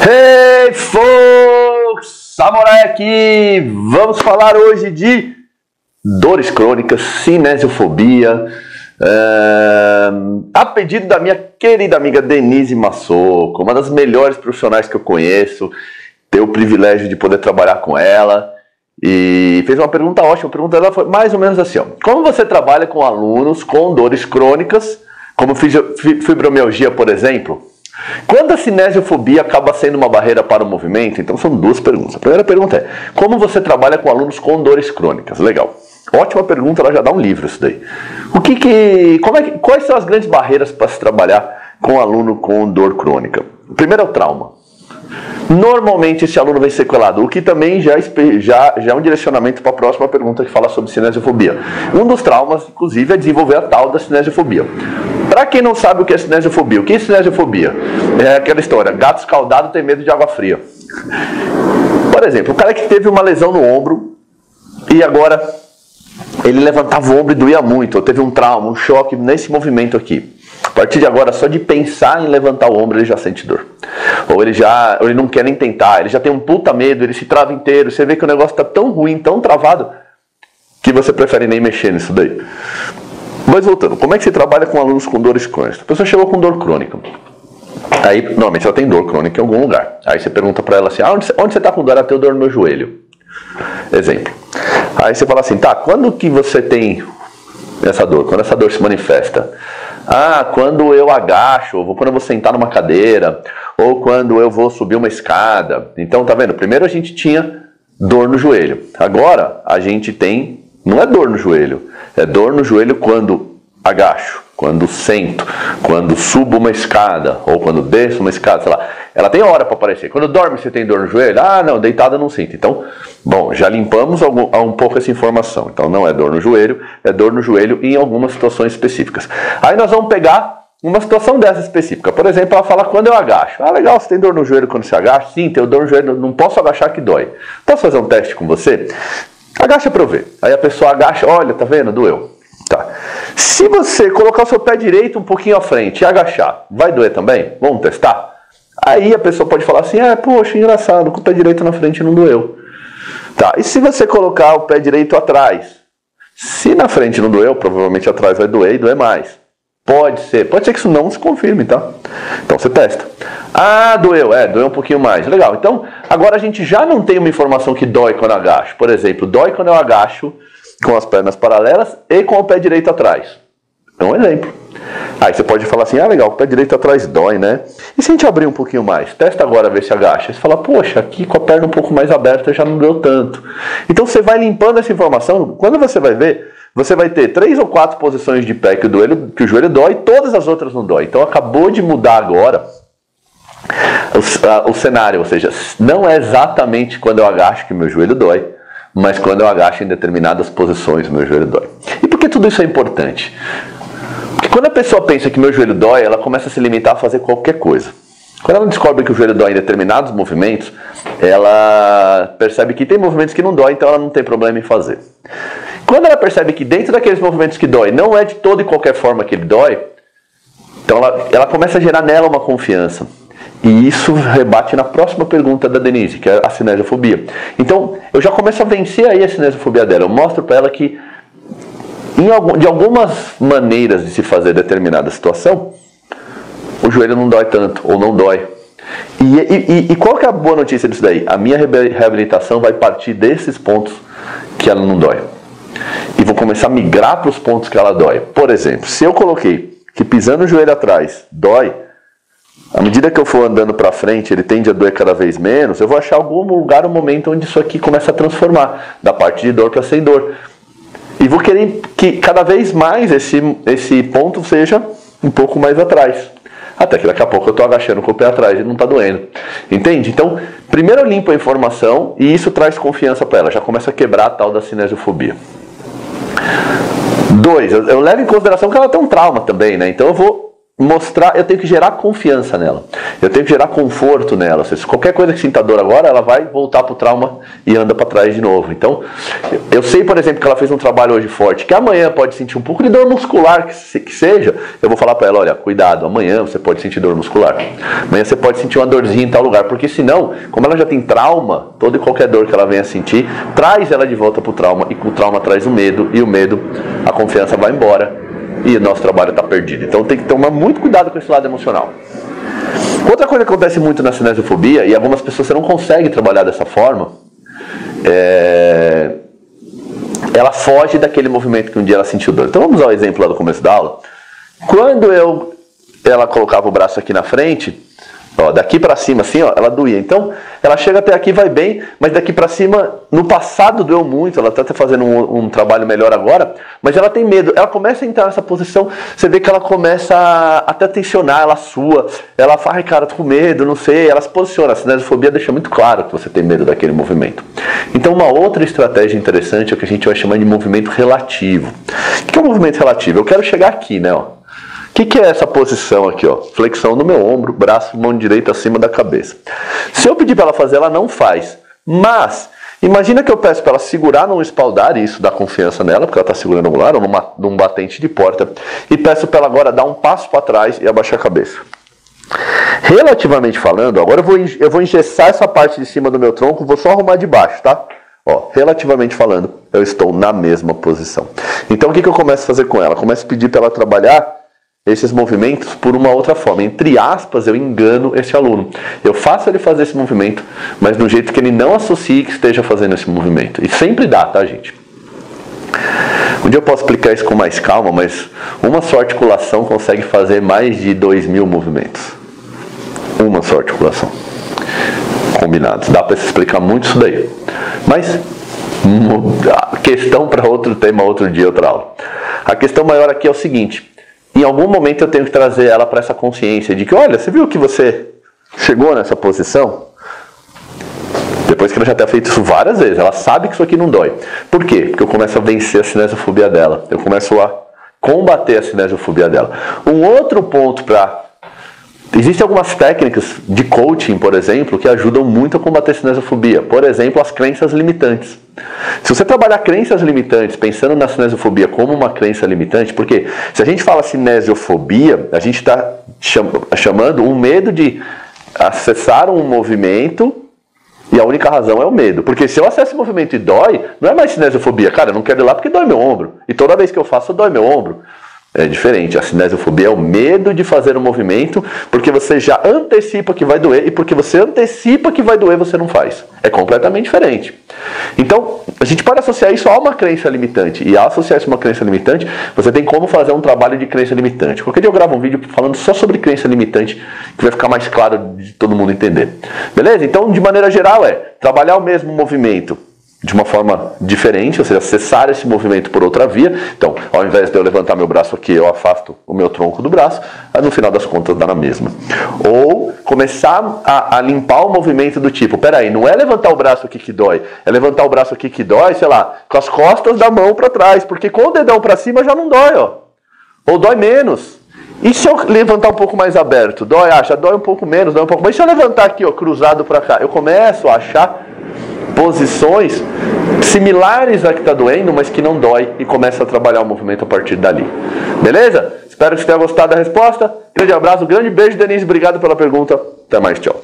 Hey folks, Samurai aqui, vamos falar hoje de dores crônicas, cinesiofobia, a pedido da minha querida amiga Denise Massoco, uma das melhores profissionais que eu conheço, tenho o privilégio de poder trabalhar com ela, e fez uma pergunta ótima. A pergunta dela foi mais ou menos assim, ó: como você trabalha com alunos com dores crônicas, como fibromialgia, por exemplo? Quando a cinesiofobia acaba sendo uma barreira para o movimento? Então são duas perguntas. A primeira pergunta é: como você trabalha com alunos com dores crônicas? Legal. Ótima pergunta, ela já dá um livro isso daí. Quais são as grandes barreiras para se trabalhar com um aluno com dor crônica? O primeiro é o trauma. Normalmente esse aluno vem sequelado, o que também já é um direcionamento para a próxima pergunta que fala sobre cinesiofobia. Um dos traumas, inclusive, é desenvolver a tal da cinesiofobia. Para quem não sabe o que é cinesiofobia, o que é cinesiofobia? É aquela história: gato escaldado tem medo de água fria. Por exemplo, o cara que teve uma lesão no ombro e agora ele levantava o ombro e doía muito, ou teve um trauma, um choque nesse movimento aqui. A partir de agora, só de pensar em levantar o ombro, ele já sente dor. Ou ele não quer nem tentar, ele já tem um puta medo, ele se trava inteiro. Você vê que o negócio está tão ruim, tão travado, que você prefere nem mexer nisso daí. Mas voltando, como é que você trabalha com alunos com dores crônicas? A pessoa chegou com dor crônica. Aí, normalmente ela tem dor crônica em algum lugar. Aí você pergunta pra ela assim: onde você está com dor? Eu tenho dor no meu joelho. Exemplo. Aí você fala assim: tá, quando que você tem essa dor? Quando essa dor se manifesta? Ah, quando eu agacho, ou quando eu vou sentar numa cadeira, ou quando eu vou subir uma escada. Então, tá vendo? Primeiro a gente tinha dor no joelho. Agora a gente tem, não é dor no joelho, é dor no joelho quando agacho, quando sento, quando subo uma escada, ou quando desço uma escada, sei lá. Ela tem hora para aparecer. Quando dorme você tem dor no joelho? Ah, não, deitada não sinto. Então, bom, já limpamos um pouco essa informação. Então não é dor no joelho, é dor no joelho em algumas situações específicas. Aí nós vamos pegar uma situação dessa específica. Por exemplo, ela fala: quando eu agacho. Ah, legal, você tem dor no joelho quando você agacha? Sim, tenho dor no joelho, não posso agachar que dói. Posso fazer um teste com você? Agacha para eu ver. Aí a pessoa agacha: olha, tá vendo? Doeu. Tá. Se você colocar o seu pé direito um pouquinho à frente e agachar, vai doer também? Vamos testar? Aí a pessoa pode falar assim: poxa, engraçado, com o pé direito na frente não doeu. Tá, e se você colocar o pé direito atrás? Se na frente não doeu, provavelmente atrás vai doer e doer mais. Pode ser que isso não se confirme, tá? Então você testa. Ah, doeu um pouquinho mais. Legal, então agora a gente já não tem uma informação que dói quando eu agacho. Por exemplo, dói quando eu agacho com as pernas paralelas e com o pé direito atrás. É um exemplo. Aí você pode falar assim: legal, o pé direito atrás dói, né? E se a gente abrir um pouquinho mais? Testa agora, ver se agacha. Você fala: poxa, aqui com a perna um pouco mais aberta já não deu tanto. Então você vai limpando essa informação. Quando você vai ver, você vai ter 3 ou 4 posições de pé que o joelho dói, e todas as outras não dói. Então acabou de mudar agora o cenário. Ou seja, não é exatamente quando eu agacho que meu joelho dói, mas quando eu agacho em determinadas posições meu joelho dói. E por que tudo isso é importante? Porque quando a pessoa pensa que meu joelho dói, ela começa a se limitar a fazer qualquer coisa. Quando ela descobre que o joelho dói em determinados movimentos, ela percebe que tem movimentos que não dói, então ela não tem problema em fazer. Quando ela percebe que dentro daqueles movimentos que dói, não é de toda e qualquer forma que ele dói, então ela começa a gerar nela uma confiança. E isso rebate na próxima pergunta da Denise, que é a cinesiofobia. Então, eu já começo a vencer aí a cinesiofobia dela. Eu mostro para ela que de algumas maneiras de se fazer determinada situação, o joelho não dói tanto, ou não dói. E qual que é a boa notícia disso daí? A minha reabilitação vai partir desses pontos que ela não dói. E vou começar a migrar para os pontos que ela dói. Por exemplo, se eu coloquei que pisando o joelho atrás dói, à medida que eu for andando para frente, ele tende a doer cada vez menos, eu vou achar algum lugar, um momento onde isso aqui começa a transformar, da parte de dor para sem dor. E vou querer que cada vez mais esse ponto seja um pouco mais atrás. Até que daqui a pouco eu estou agachando com o pé atrás e não está doendo. Entende? Então, primeiro eu limpo a informação e isso traz confiança para ela. Já começa a quebrar a tal da cinesiofobia. 2, eu levo em consideração que ela tem um trauma também, né? Então eu vou mostrar, eu tenho que gerar confiança nela. Eu tenho que gerar conforto nela. Ou seja, qualquer coisa que sinta dor agora, ela vai voltar pro trauma e anda para trás de novo. Então, eu sei, por exemplo, que ela fez um trabalho hoje forte, que amanhã pode sentir um pouco de dor muscular, que seja. Eu vou falar para ela, olha, cuidado, amanhã você pode sentir dor muscular. Amanhã você pode sentir uma dorzinha em tal lugar, porque senão, como ela já tem trauma, toda e qualquer dor que ela venha sentir, traz ela de volta pro trauma, e o trauma traz o medo, e o medo, a confiança vai embora. E o nosso trabalho está perdido. Então tem que tomar muito cuidado com esse lado emocional. Outra coisa que acontece muito na cinesiofobia, e algumas pessoas você não consegue trabalhar dessa forma, ela foge daquele movimento que um dia ela sentiu dor. Então vamos ao exemplo lá do começo da aula. Quando ela colocava o braço aqui na frente, ó, daqui para cima assim, ó, ela doía. Então ela chega até aqui, vai bem, mas daqui para cima, no passado doeu muito, ela está até fazendo um trabalho melhor agora, mas ela tem medo, ela começa a entrar nessa posição, você vê que ela começa até tensionar, ela sua, ela fala, ai cara, tô com medo, não sei, ela se posiciona. A cinesiofobia deixa muito claro que você tem medo daquele movimento. Então uma outra estratégia interessante é o que a gente vai chamar de movimento relativo. O que é um movimento relativo? Eu quero chegar aqui, né, ó. O que é essa posição aqui, ó? Flexão no meu ombro, braço, mão direita acima da cabeça. Se eu pedir para ela fazer, ela não faz. Mas, imagina que eu peço para ela segurar num espaldar, e isso dá confiança nela, porque ela está segurando um lar, ou num batente de porta, e peço para ela agora dar um passo para trás e abaixar a cabeça. Relativamente falando, agora eu vou engessar essa parte de cima do meu tronco, vou só arrumar de baixo, tá? Ó, relativamente falando, eu estou na mesma posição. Então o que eu começo a fazer com ela? Começo a pedir para ela trabalhar esses movimentos por uma outra forma. Entre aspas, eu engano esse aluno. Eu faço ele fazer esse movimento, mas de um jeito que ele não associe que esteja fazendo esse movimento. E sempre dá, tá, gente? Um dia eu posso explicar isso com mais calma, mas uma só articulação consegue fazer mais de 2.000 movimentos. Uma só articulação. Combinados. Dá para explicar muito isso daí. Mas, questão para outro tema, outro dia, outra aula. A questão maior aqui é o seguinte. Em algum momento eu tenho que trazer ela para essa consciência de que, olha, você viu que você chegou nessa posição? Depois que ela já tenha feito isso várias vezes, ela sabe que isso aqui não dói. Por quê? Porque eu começo a vencer a cinesiofobia dela. Eu começo a combater a cinesiofobia dela. Um outro ponto para... Existem algumas técnicas de coaching, por exemplo, que ajudam muito a combater a cinesiofobia. Por exemplo, as crenças limitantes. Se você trabalhar crenças limitantes, pensando na cinesiofobia como uma crença limitante, porque se a gente fala cinesiofobia, a gente está chamando um medo de acessar um movimento e a única razão é o medo. Porque se eu acesso o movimento e dói, não é mais cinesiofobia. Cara, eu não quero ir lá porque dói meu ombro. E toda vez que eu faço, dói meu ombro. É diferente, a cinesiofobia é o medo de fazer um movimento porque você já antecipa que vai doer e porque você antecipa que vai doer você não faz. É completamente diferente. Então, a gente pode associar isso a uma crença limitante e ao associar isso a uma crença limitante, você tem como fazer um trabalho de crença limitante. Qualquer dia eu gravo um vídeo falando só sobre crença limitante que vai ficar mais claro de todo mundo entender. Beleza? Então, de maneira geral trabalhar o mesmo movimento de uma forma diferente, ou seja, acessar esse movimento por outra via. Então, ao invés de eu levantar meu braço aqui, eu afasto o meu tronco do braço, no final das contas dá na mesma. Ou começar a limpar o movimento do tipo, peraí, não é levantar o braço aqui que dói, é levantar o braço aqui que dói, sei lá, com as costas da mão para trás, porque com o dedão para cima já não dói, ó. Ou dói menos. E se eu levantar um pouco mais aberto? Dói, já dói um pouco menos, dói um pouco mais. E se eu levantar aqui, ó, cruzado para cá? Eu começo a achar posições similares à que está doendo, mas que não dói, e começa a trabalhar o movimento a partir dali. Beleza? Espero que você tenha gostado da resposta. Grande abraço, grande beijo, Denise. Obrigado pela pergunta. Até mais, tchau.